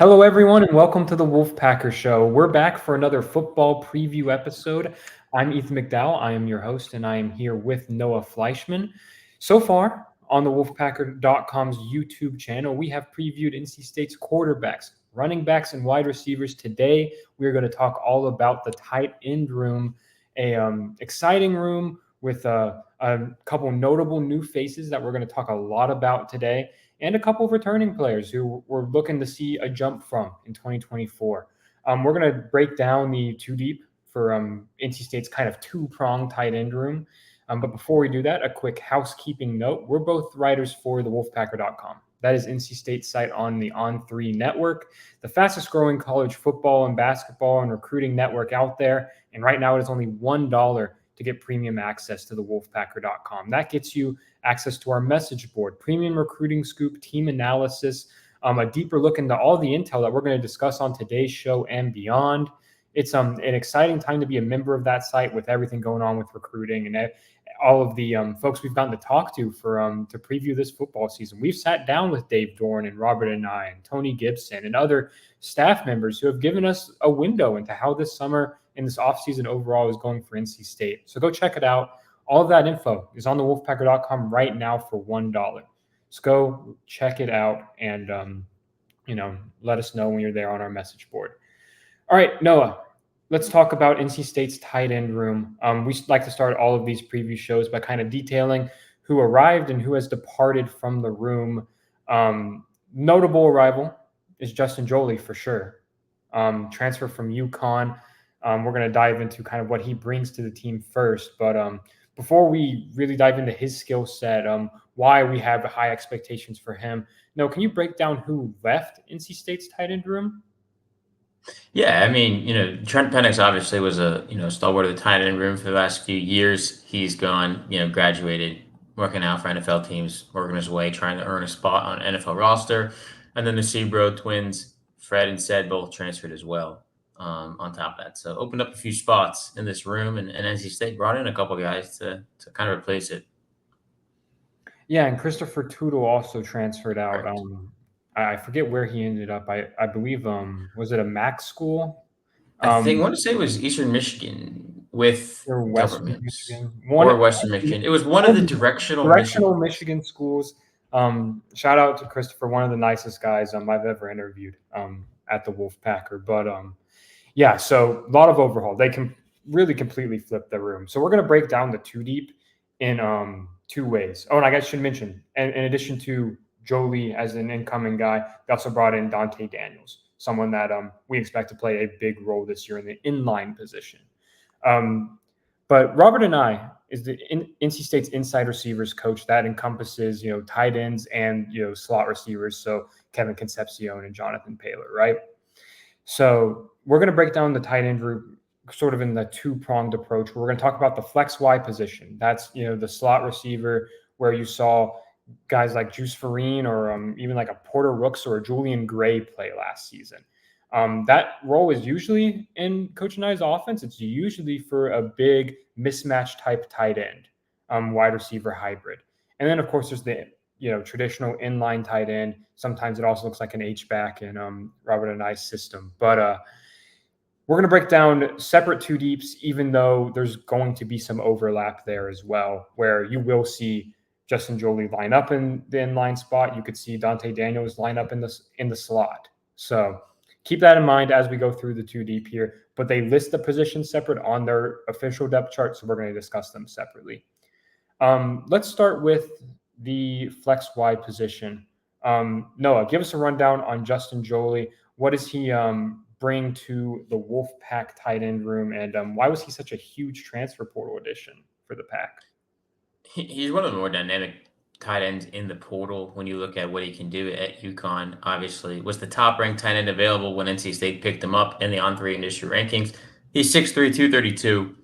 Hello, everyone, and welcome to the Wolfpacker Show. We're back for another football preview episode. I'm Ethan McDowell. I am your host, and I am here with Noah Fleischman. So far, on the Wolfpacker.com's YouTube channel, we have previewed NC State's quarterbacks, running backs, and wide receivers. Today, we're going to talk all about the tight end room, a exciting room with a couple notable new faces that we're going to talk a lot about today, and a couple of returning players who we're looking to see a jump from in 2024. We're going to break down the two deep for NC State's kind of two-pronged tight end room. But before we do that, a quick housekeeping note. We're both writers for the Wolfpacker.com. That is NC State's site on the On3 network, the fastest growing college football and basketball and recruiting network out there. And right now it is only $1 to get premium access to the Wolfpacker.com. That gets you access to our message board, premium recruiting scoop, team analysis, a deeper look into all the intel that we're going to discuss on today's show and beyond. It's an exciting time to be a member of that site with everything going on with recruiting and all of the folks we've gotten to talk to for to preview this football season. We've sat down with Dave Dorn and Robert and I and Tony Gibson and other staff members who have given us a window into how this summer and this offseason overall is going for NC State. So go check it out. All of that info is on the Wolfpacker.com right now for $1. So go check it out and let us know when you're there on our message board. All right, Noah, let's talk about NC State's tight end room. We like to start all of these preview shows by kind of detailing who arrived and who has departed from the room. Notable arrival is Justin Joly for sure. Transfer from UConn. We're going to dive into kind of what he brings to the team first. But before we really dive into his skill set, why we have high expectations for him, can you break down who left NC State's tight end room? Yeah, I mean, Trent Penix obviously was a, stalwart of the tight end room for the last few years. He's gone, graduated, working out for NFL teams, working his way, trying to earn a spot on NFL roster. And then the Seabro twins, Fred and Sed, both transferred as well on top of that. So opened up a few spots in this room, and NC State brought in a couple guys to kind of replace it. Yeah, and Christopher Tootle also transferred out. Correct. I forget where he ended up. I believe was it a MAC school? I want to say it was Eastern Michigan with Or Western governments Michigan. or Western Michigan. It was one of the directional Directional Michigan. Michigan schools. Shout out to Christopher, one of the nicest guys I've ever interviewed at the Wolfpacker. But yeah, so a lot of overhaul. They can really completely flip the room. So we're going to break down the two deep in two ways. Oh, and I guess I should mention, in addition to Jolie as an incoming guy, they also brought in Dante Daniels, someone that we expect to play a big role this year in the inline position. But Robert and I is the NC State's inside receivers coach that encompasses, tight ends and, slot receivers. So Kevin Concepcion and Jonathan Paler, right? So we're going to break down the tight end group sort of in the two-pronged approach. We're going to talk about the flex Y position. That's, the slot receiver where you saw guys like Juice Farine or even like a Porter Rooks or a Julian Gray play last season. That role is usually in Coach and I's offense. It's usually for a big mismatch type tight end, wide receiver hybrid. And then, of course, there's the traditional inline tight end. Sometimes it also looks like an H-back in Robert and I's system. But we're going to break down separate two deeps, even though there's going to be some overlap there as well, where you will see Justin Joly line up in the inline spot. You could see Dante Daniels line up in the slot. So keep that in mind as we go through the two deep here, but they list the positions separate on their official depth chart, so we're going to discuss them separately. Let's start with the flex Y position. Noah, give us a rundown on Justin Joly. What does he bring to the Wolfpack tight end room, and why was he such a huge transfer portal addition for the Pack? He's one of the more dynamic tight ends in the portal when you look at what he can do at UConn. Obviously, was the top ranked tight end available when NC State picked him up in the On3 industry rankings. He's 6'3", 232,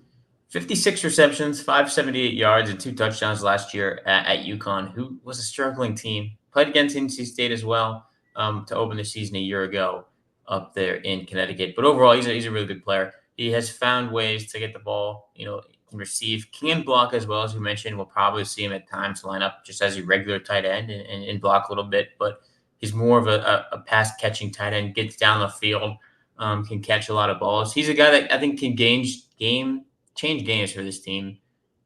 56 receptions, 578 yards, and 2 touchdowns last year at UConn, who was a struggling team. Played against NC State as well to open the season a year ago up there in Connecticut. But overall, he's a really good player. He has found ways to get the ball, can receive, can block as well, as we mentioned. We'll probably see him at times line up just as a regular tight end and block a little bit. But He's more of a pass catching tight end, gets down the field, can catch a lot of balls. He's a guy that I think can change games for this team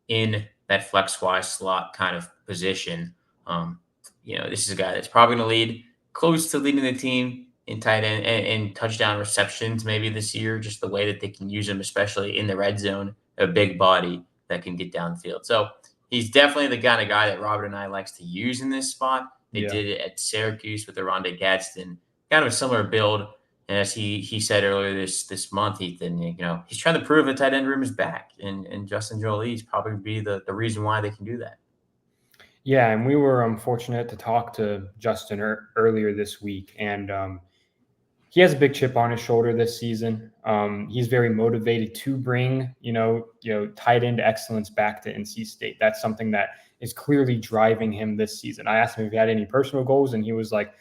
in that flex Y slot kind of position. Um, this is a guy that's probably going to lead close to leading the team in tight end and touchdown receptions maybe this year, just the way that they can use him, especially in the red zone, a big body that can get downfield. So he's definitely the kind of guy that Robert and I likes to use in this spot. They Yeah. did it at Syracuse with the Rondé Gadsden, kind of a similar build. And as he said earlier this month, Ethan, he's trying to prove the tight end room is back, and Justin Jolie is probably be the reason why they can do that. Yeah, and we were fortunate to talk to Justin earlier this week, and he has a big chip on his shoulder this season. He's very motivated to bring tight end excellence back to NC State. That's something that is clearly driving him this season. I asked him if he had any personal goals, and he was like,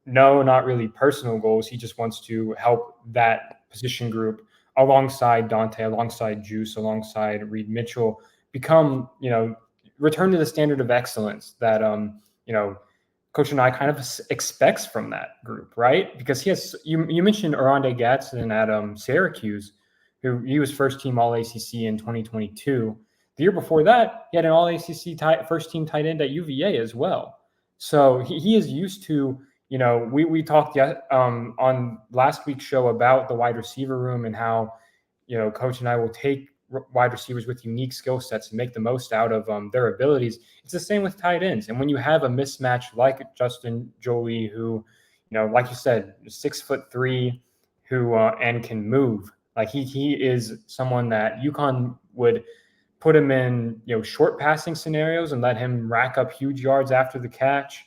"No, not really personal goals. He just wants to help that position group alongside Dante, alongside Juice, alongside Reed Mitchell become return to the standard of excellence that Coach and I kind of expects from that group, right? Because he has you mentioned Rondé Gadsden at Syracuse, who he was first team All ACC in 2022. The year before that, he had an All ACC first team tight end at UVA as well. So he is used to we talked on last week's show about the wide receiver room and how Coach and I will take wide receivers with unique skill sets and make the most out of their abilities. It's the same with tight ends. And when you have a mismatch like Justin Jolie, who, like you said, 6'3", who and can move, like he is someone that UConn would put him in short passing scenarios and let him rack up huge yards after the catch.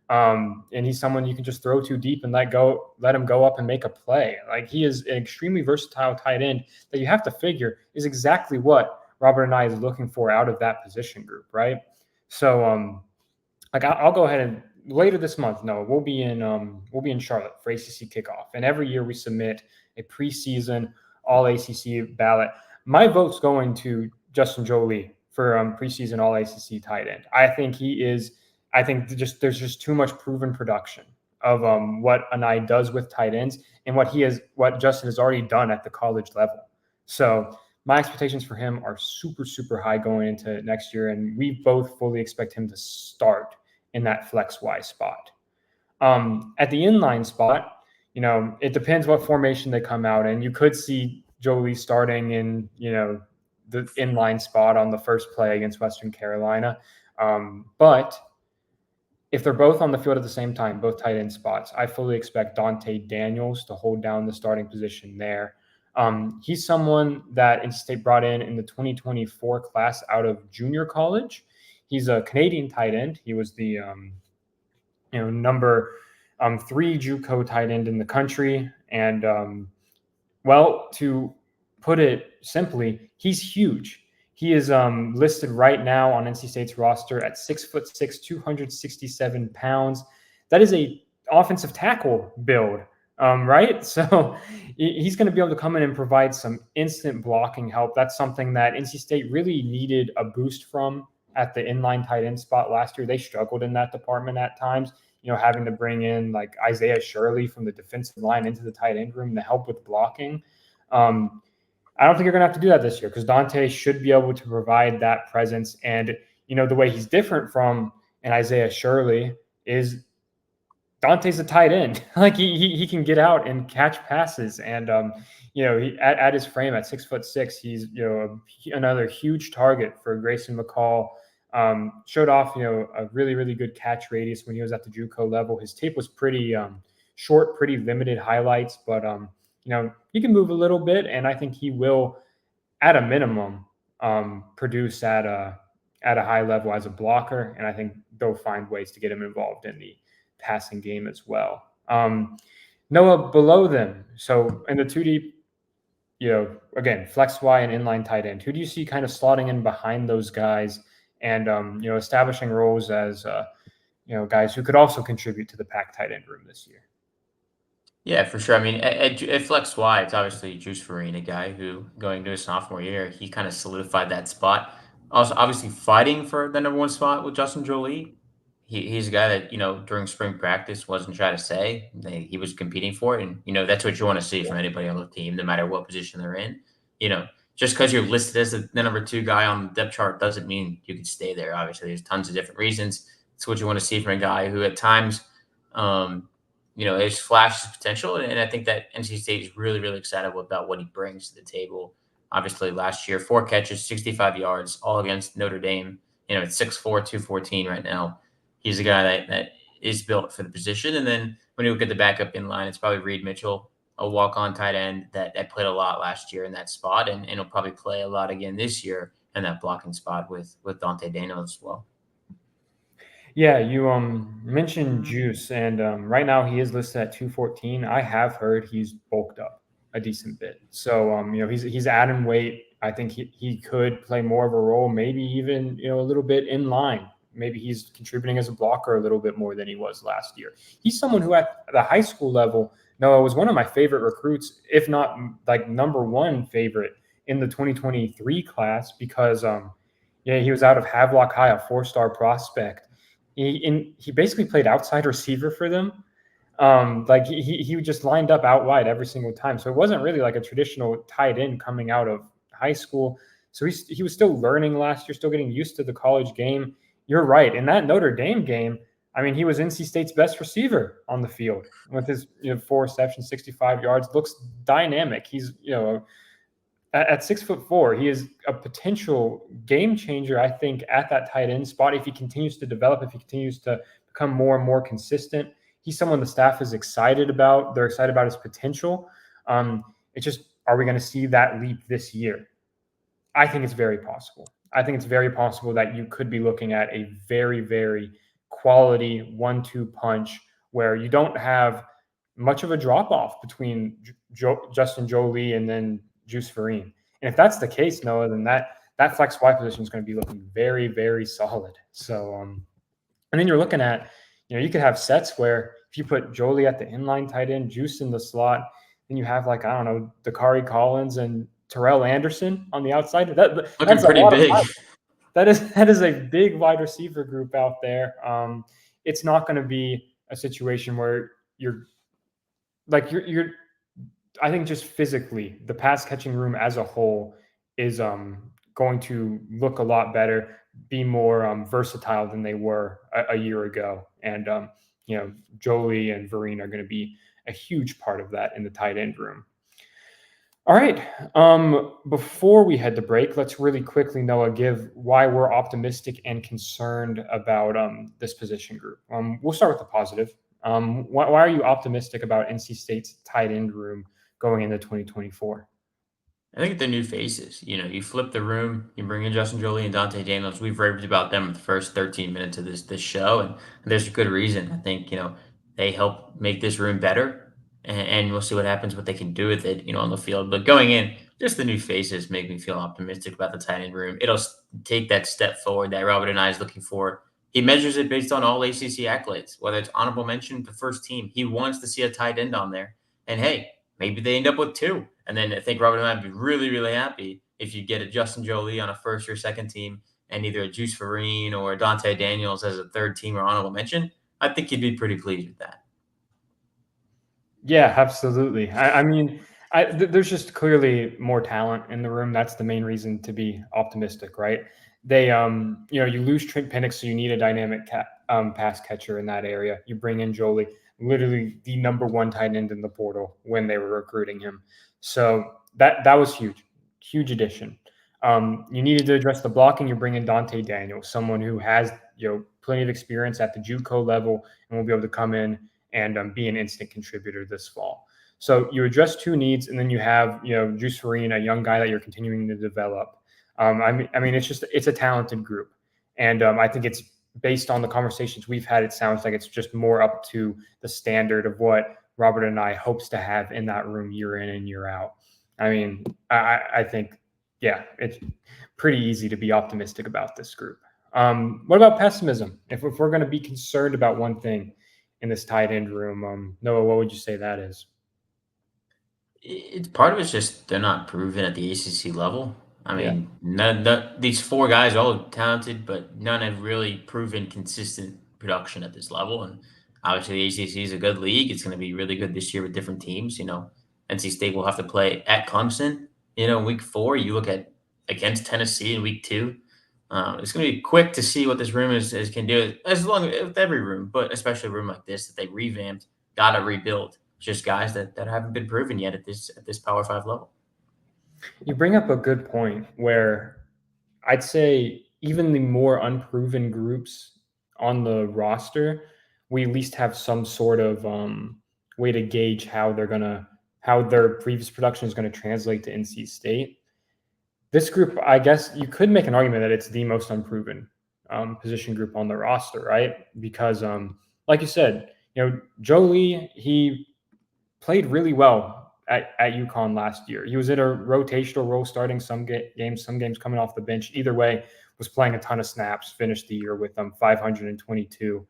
And he's someone you can just throw too deep and let him go up and make a play. Like he is an extremely versatile tight end that you have to figure is exactly what Robert and I is looking for out of that position group, right? So, I'll go ahead and later this month, no, we'll be in Charlotte for ACC kickoff, and every year we submit a preseason All ACC ballot. My vote's going to Justin Jolie for preseason All ACC tight end. I think he is. I think there's just too much proven production of what Anai does with tight ends and what Justin has already done at the college level. So my expectations for him are super, super high going into next year, and we both fully expect him to start in that flex Y spot. At the inline spot, it depends what formation they come out in. You could see Jolie starting in, the inline spot on the first play against Western Carolina. But if they're both on the field at the same time, both tight end spots, I fully expect Dante Daniels to hold down the starting position there. He's someone that NC State brought in the 2024 class out of junior college. He's a Canadian tight end. He was the number 3 JUCO tight end in the country, and to put it simply, he's huge. He is listed right now on NC State's roster at 6'6", 267 pounds. That is a offensive tackle build, right? So he's going to be able to come in and provide some instant blocking help. That's something that NC State really needed a boost from at the inline tight end spot last year. They struggled in that department at times, having to bring in like Isaiah Shirley from the defensive line into the tight end room to help with blocking. I don't think you're going to have to do that this year because Dante should be able to provide that presence. And, the way he's different from an Isaiah Shirley is Dante's a tight end. Like he can get out and catch passes. And, he, at his frame at 6'6", he's, another huge target for Grayson McCall. Showed off, a really, really good catch radius when he was at the JUCO level. His tape was pretty short, pretty limited highlights, but he can move a little bit, and I think he will, at a minimum, produce at a high level as a blocker. And I think they'll find ways to get him involved in the passing game as well. Noah, below them, so in the 2 deep, again, flex Y and inline tight end. Who do you see kind of slotting in behind those guys and establishing roles as guys who could also contribute to the Pack tight end room this year? Yeah, for sure. I mean, at Flex Y, it's obviously Juice Farina, guy who going to his sophomore year, he kind of solidified that spot. Also, obviously fighting for the number 1 spot with Justin Jolie. he's a guy that, during spring practice wasn't trying to say. He was competing for it, and, that's what you wanna see from anybody on the team, no matter what position they're in. You know, just because 'cause you're listed as the number 2 guy on the depth chart doesn't mean you can stay there, obviously, there's tons of different reasons. It's what you wanna see from a guy who at times, um, has flashed his potential, and I think that NC State is really, really excited about what he brings to the table. Obviously, last year, 4 catches, 65 yards, all against Notre Dame. It's 6'4", 214 right now. He's a guy that is built for the position. And then when you look at the backup in line, it's probably Reed Mitchell, a walk-on tight end that played a lot last year in that spot, and he'll probably play a lot again this year in that blocking spot with Dante Daniels as well. Yeah, you mentioned Juice, and right now he is listed at 214. I have heard he's bulked up a decent bit, so he's adding weight. I think he could play more of a role, maybe even a little bit in line. Maybe he's contributing as a blocker a little bit more than he was last year. He's someone who at the high school level, Noah, was one of my favorite recruits, if not like number one favorite in the 2023 class because yeah, he was out of Havelock High, a 4-star prospect. He basically played outside receiver for them. Like he just lined up out wide every single time. So it wasn't really like a traditional tight end coming out of high school. So he was still learning last year, still getting used to the college game. You're right. In that Notre Dame game, I mean, he was NC State's best receiver on the field with his 4 receptions, 65 yards. Looks dynamic. He's at 6'4", he is a potential game changer, I think, at that tight end spot. If he continues to develop, if he continues to become more and more consistent, he's someone the staff is excited about. They're excited about his potential. It's just, are we going to see that leap this year? I think it's very possible. I think it's very possible that you could be looking at a very, very quality 1-2 punch where you don't have much of a drop off between Justin Jolie and then Juice Vereen. And if that's the case, Noah, then that flex Y position is going to be looking very, very solid. So, and then you're looking at, you could have sets where if you put Jolie at the inline tight end, Juice in the slot, then you have like, I don't know, Dakari Collins and Terrell Anderson on the outside. Looking That's a pretty lot of big. that is a big wide receiver group out there. It's not going to be a situation where you're I think just physically, the pass catching room as a whole is going to look a lot better, be more versatile than they were a year ago. And Jolie and Vereen are going to be a huge part of that in the tight end room. All right. Before we head to break, let's really quickly, Noah, give why we're optimistic and concerned about this position group. We'll start with the positive. Why are you optimistic about NC State's tight end room going into 2024? I think they're new faces. You flip the room, you bring in Justin Jolie and Dante Daniels. We've raved about them in the first 13 minutes of this show, and there's a good reason. I think they help make this room better, and we'll see what happens, what they can do with it, on the field. But going in, just the new faces make me feel optimistic about the tight end room. It'll take that step forward that Robert and I is looking for. He measures it based on all ACC accolades, whether it's honorable mention, the first team. He wants to see a tight end on there, and hey, maybe they end up with 2. And then I think Robert and I would be really, really happy if you get a Justin Jolie on a first or second team and either a Juice Vereen or a Dante Daniels as a third team or honorable mention. I think you'd be pretty pleased with that. Yeah, absolutely. I mean, there's just clearly more talent in the room. That's the main reason to be optimistic, right? They, you lose Trent Penix, so you need a dynamic pass catcher in that area. You bring in Jolie, literally the number 1 tight end in the portal when they were recruiting him. So that was huge, huge addition. You needed to address the blocking. You bring in Dante Daniels, someone who has plenty of experience at the JUCO level and will be able to come in and be an instant contributor this fall. So you address 2 needs, and then you have Juice Vereen, a young guy that you're continuing to develop. I mean, it's a talented group, and I think it's based on the conversations we've had. It sounds like it's just more up to the standard of what Robert and I hopes to have in that room year in and year out. I mean, I think, yeah, it's pretty easy to be optimistic about this group. What about pessimism? If we're going to be concerned about one thing in this tight end room, Noah, what would you say that is? It's part of it's just they're not proven at the ACC level. I Yeah. mean, these 4 guys are all talented, but none have really proven consistent production at this level. And obviously, the ACC is a good league. It's going to be really good this year with different teams. NC State will have to play at Clemson, week 4. You look at against Tennessee in week 2. It's going to be quick to see what this room can do, as long with every room, but especially a room like this that they revamped, got to rebuild. Just guys that haven't been proven yet at this Power 5 level. You bring up a good point where I'd say even the more unproven groups on the roster, we at least have some sort of way to gauge how their previous production is going to translate to NC State. This group, I guess you could make an argument that it's the most unproven position group on the roster, right? Because, like you said, Jolie, he played really well at UConn last year. He was in a rotational role starting some games coming off the bench. Either way, was playing a ton of snaps, finished the year with 522.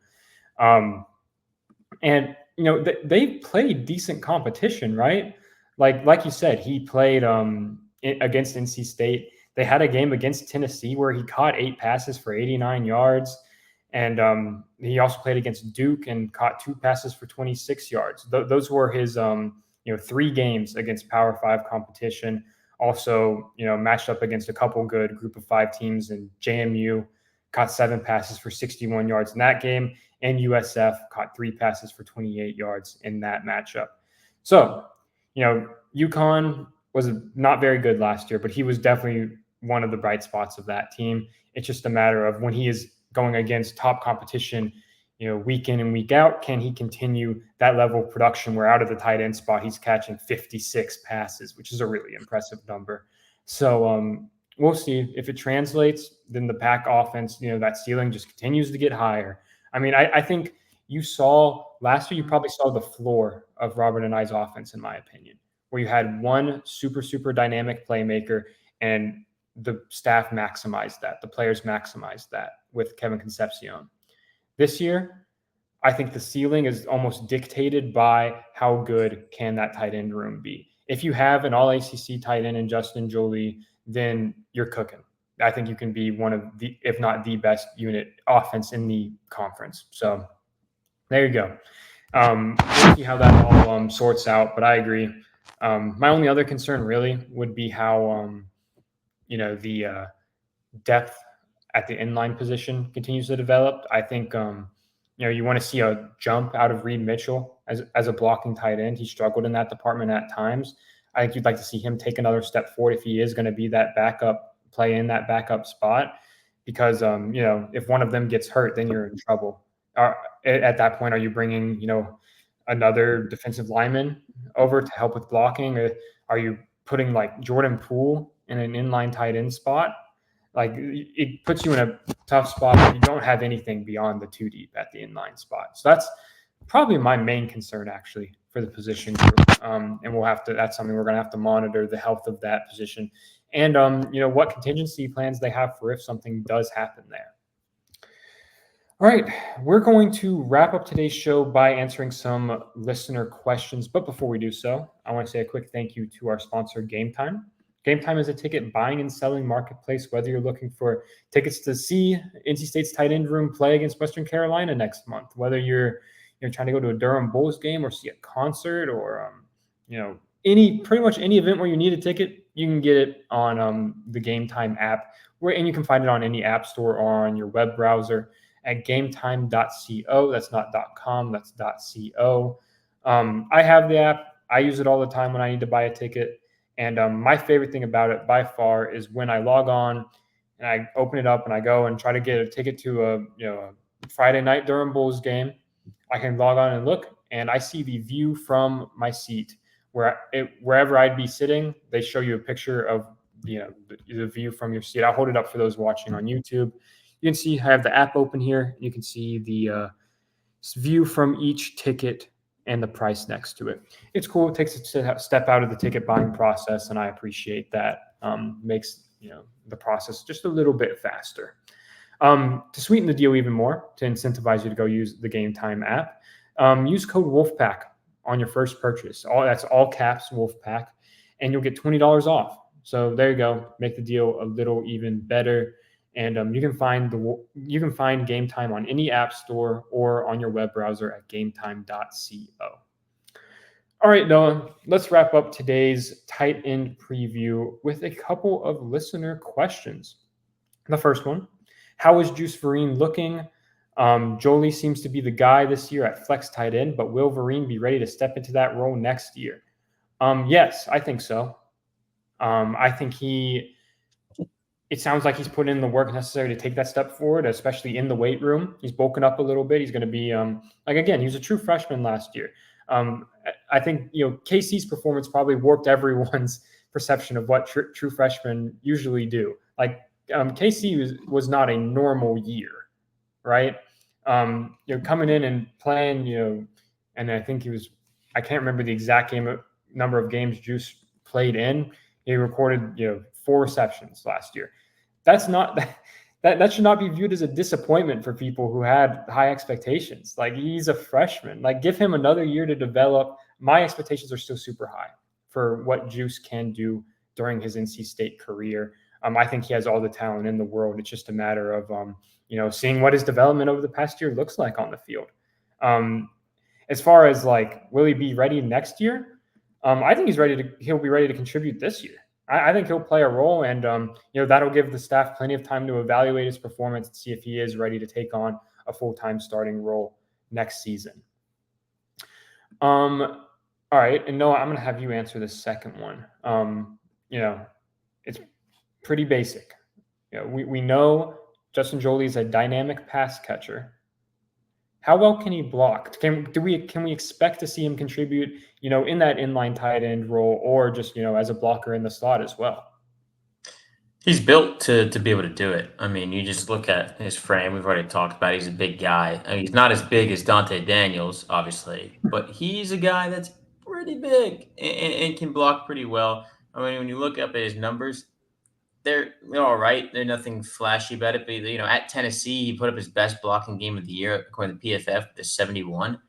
And, they played decent competition, right? Like you said, he played against NC State. They had a game against Tennessee where he caught 8 passes for 89 yards. And he also played against Duke and caught 2 passes for 26 yards. Those were his 3 games against Power 5 competition. Also, matched up against a couple good Group of 5 teams, and JMU caught 7 passes for 61 yards in that game, and USF caught 3 passes for 28 yards in that matchup. So, UConn was not very good last year, but he was definitely one of the bright spots of that team. It's just a matter of when he is going against top competition, week in and week out, can he continue that level of production where out of the tight end spot, he's catching 56 passes, which is a really impressive number. So we'll see if it translates. Then the Pack offense, that ceiling just continues to get higher. I mean, I think you saw last year, you probably saw the floor of Robert and I's offense, in my opinion, where you had one super, super dynamic playmaker and the staff maximized that. The players maximized that with Kevin Concepcion. This year, I think the ceiling is almost dictated by how good can that tight end room be. If you have an all-ACC tight end in Justin Jolie, then you're cooking. I think you can be one of the, if not the best unit offense in the conference. So there you go. We'll see how that all sorts out, but I agree. My only other concern really would be how, the depth at the inline position continues to develop. I think, you want to see a jump out of Reed Mitchell as a blocking tight end. He struggled in that department at times. I think you'd like to see him take another step forward if he is going to be that backup, play in that backup spot, because, if one of them gets hurt, then you're in trouble. At that point, are you bringing, another defensive lineman over to help with blocking? Or are you putting like Jordan Poole in an inline tight end spot? Like, it puts you in a tough spot where you don't have anything beyond the 2 deep at the inline spot. So that's probably my main concern actually for the position group. And that's something we're going to have to monitor, the health of that position, and what contingency plans they have for if something does happen there. All right, we're going to wrap up today's show by answering some listener questions. But before we do so, I want to say a quick thank you to our sponsor, Game Time. Game Time is a ticket buying and selling marketplace. Whether you're looking for tickets to see NC State's tight end room play against Western Carolina next month, whether you're trying to go to a Durham Bulls game or see a concert, or pretty much any event where you need a ticket, you can get it on the Game Time app, and you can find it on any app store or on your web browser at gametime.co. That's not .com, that's .co. I have the app. I use it all the time when I need to buy a ticket. And my favorite thing about it by far is when I log on and I open it up and I go and try to get a ticket to a Friday night Durham Bulls game. I can log on and look, and I see the view from my seat wherever I'd be sitting. They show you a picture of the view from your seat. I'll hold it up for those watching on YouTube. You can see I have the app open here. You can see the view from each ticket and the price next to it. It's cool. It takes a step out of the ticket buying process, and I appreciate that. Makes the process just a little bit faster. To sweeten the deal even more, to incentivize you to go use the Game Time app, use code Wolfpack on your first purchase. That's all caps Wolfpack, and you'll get $20 off. So there you go. Make the deal a little even better. And you can find Game Time on any app store or on your web browser at gametime.co. All right, Noah, let's wrap up today's tight end preview with a couple of listener questions. The first one, how is Juice Vereen looking? Jolie seems to be the guy this year at flex tight end, but will Vereen be ready to step into that role next year? Yes, I think so. I think it sounds like he's put in the work necessary to take that step forward, especially in the weight room. He's bulking up a little bit. He's going to be again, he was a true freshman last year. I think KC's performance probably warped everyone's perception of what true freshmen usually do. Like KC was not a normal year, right? Coming in and playing, and I think I can't remember the exact number of games Juice played in. He recorded 4 receptions last year. That's not that should not be viewed as a disappointment for people who had high expectations. Like, he's a freshman. Like, give him another year to develop. My expectations are still super high for what Juice can do during his NC State career. I think he has all the talent in the world. It's just a matter of seeing what his development over the past year looks like on the field. As far as will he be ready next year? I think he'll be ready to contribute this year. I think he'll play a role, and that'll give the staff plenty of time to evaluate his performance and see if he is ready to take on a full-time starting role next season. All right, and Noah, I'm going to have you answer the second one. It's pretty basic. We know Justin Jolie is a dynamic pass catcher. How well can he block? Can we expect to see him contribute, in that inline tight end role, or just, as a blocker in the slot as well? He's built to be able to do it. I mean, you just look at his frame. We've already talked about it. He's a big guy. I mean, he's not as big as Dante Daniels, obviously, but he's a guy that's pretty big and can block pretty well. I mean, when you look up at his numbers, they're all right. They're nothing flashy about it, but at Tennessee, he put up his best blocking game of the year according to PFF, the 71,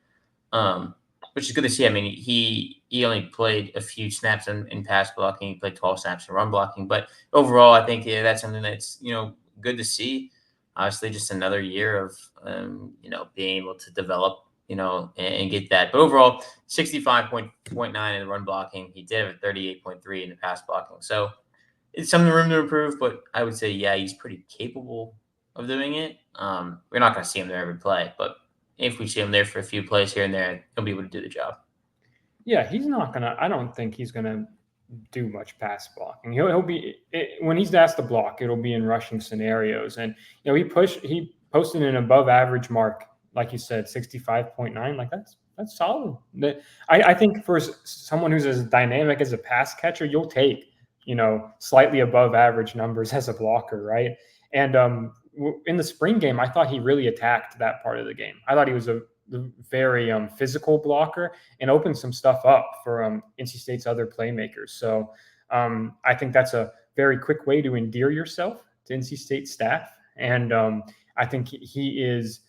which is good to see. I mean, he only played a few snaps in pass blocking. He played 12 snaps in run blocking, but overall, I think that's something that's good to see. Obviously, just another year of being able to develop and get that. But overall, 65.9 in the run blocking. He did have a 38.3 in the pass blocking. So it's some room to improve, but I would say, yeah, he's pretty capable of doing it. We're not going to see him there every play, but if we see him there for a few plays here and there, he'll be able to do the job. Yeah, he's not going to – I don't think he's going to do much pass blocking. He'll be – when he's asked to block, it'll be in rushing scenarios. And, he posted an above-average mark, like you said, 65.9. Like, that's solid. I think for someone who's as dynamic as a pass catcher, you'll take – slightly above average numbers as a blocker, right? And in the spring game, I thought he really attacked that part of the game. I thought he was a very physical blocker and opened some stuff up for NC State's other playmakers. So I think that's a very quick way to endear yourself to NC State staff. And I think he is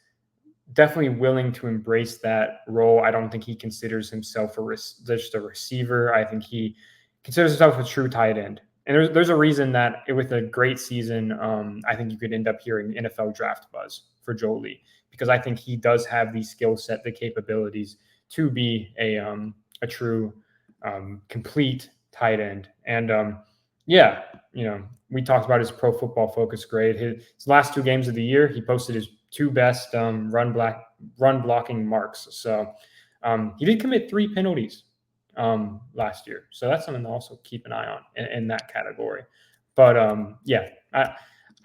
definitely willing to embrace that role. I don't think he considers himself just a receiver. I think he considers himself a true tight end. And there's a reason that with a great season, I think you could end up hearing NFL draft buzz for Jolie, because I think he does have the skill set, the capabilities to be a true complete tight end. And we talked about his Pro Football Focus grade. His last 2 games of the year, he posted his 2 best run blocking marks. So he did commit 3 penalties last year. So that's something to also keep an eye on in that category. But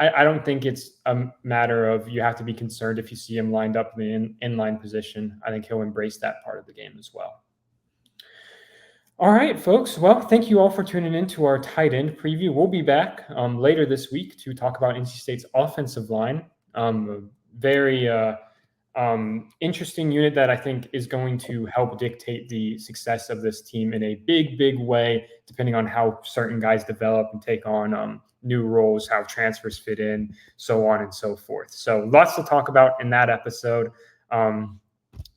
I don't think it's a matter of you have to be concerned if you see him lined up in the inline position. I think he'll embrace that part of the game as well. All right, folks. Well, thank you all for tuning in to our tight end preview. We'll be back later this week to talk about NC State's offensive line. Very interesting unit that I think is going to help dictate the success of this team in a big, big way, depending on how certain guys develop and take on new roles, how transfers fit in, so on and so forth. So lots to talk about in that episode. And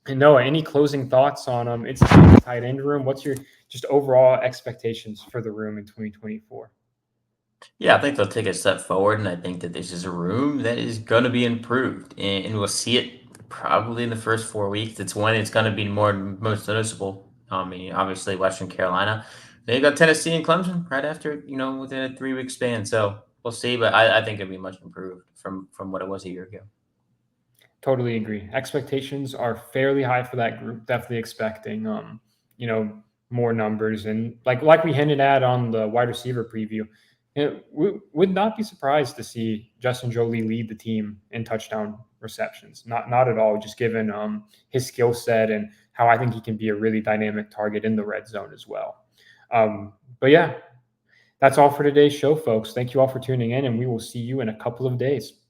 Noah, any closing thoughts on it's the tight end room? What's your just overall expectations for the room in 2024? Yeah, I think they'll take a step forward, and I think that this is a room that is going to be improved, and we'll see it probably in the first 4 weeks. It's when it's going to be most noticeable. I mean, obviously, Western Carolina, they got Tennessee and Clemson right after, within a 3 week span. So we'll see, but I think it'll be much improved from what it was a year ago. Totally agree. Expectations are fairly high for that group. Definitely expecting, you know, more numbers, and like we hinted at on the wide receiver preview, we would not be surprised to see Justin Jolie lead the team in touchdown receptions. Not at all. Just given his skill set and how I think he can be a really dynamic target in the red zone as well. But yeah, that's all for today's show, folks. Thank you all for tuning in, and we will see you in a couple of days.